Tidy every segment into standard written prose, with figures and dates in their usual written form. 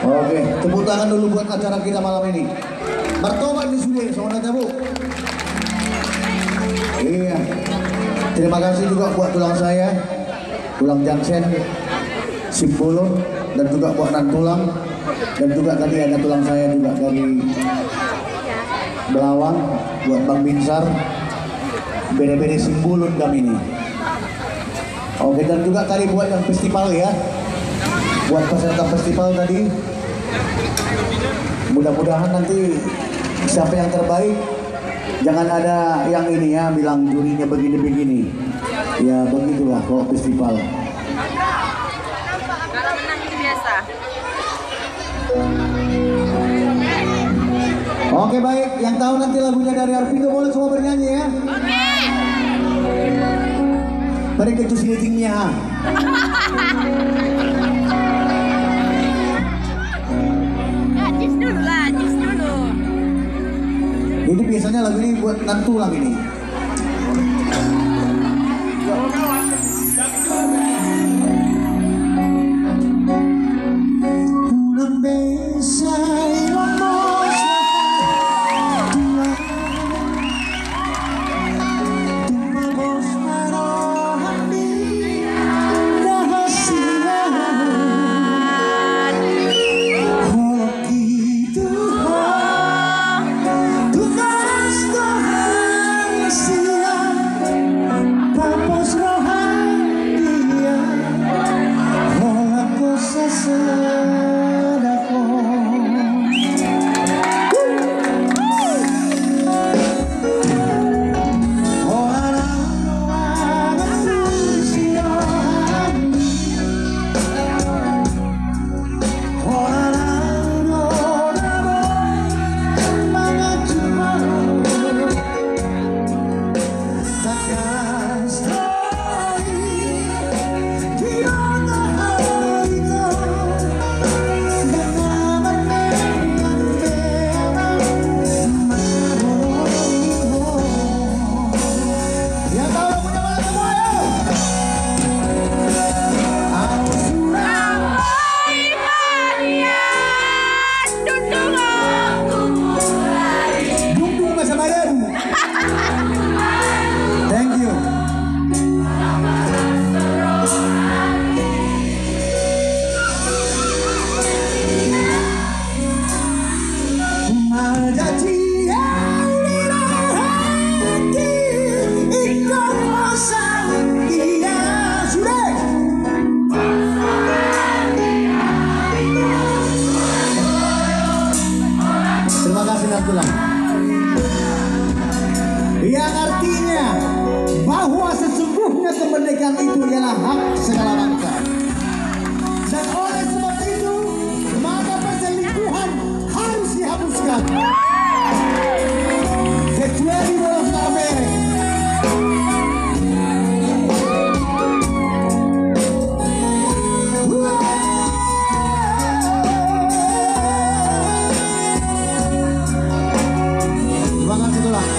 Oke, tepuk tangan dulu buat acara kita malam ini. Bertobat di sini, saudara tabu. Iya. Terima kasih juga buat tulang saya, tulang jangsen, simpulun, dan juga buat nan tulang, dan juga tadi ada tulang saya juga dari Belawang, buat Bang Binsar, bede-bede simpulun kami ini. Oke, dan juga tadi buat yang festival ya, buat peserta festival tadi. Mudah-mudahan nanti siapa yang terbaik, jangan ada yang ini ya bilang jurinya begini-begini. Ya begitulah kalau festival. Kalau menang itu biasa. Oke baik, yang tahu nanti lagunya dari Arvindo boleh semua bernyanyi ya. Oke. Pada kecus meetingnya. Jis dulu lah, jis dulu. Ini biasanya lagu ini buat nantulang ini. Yang artinya bahwa sesungguhnya kemerdekaan itu ialah hak segala bangsa. Dan oleh sebab itu maka perselingkuhan harus dihapuskan. Kecuali bolos Amerika. Terima kasih tulang.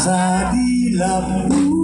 Asa di lampu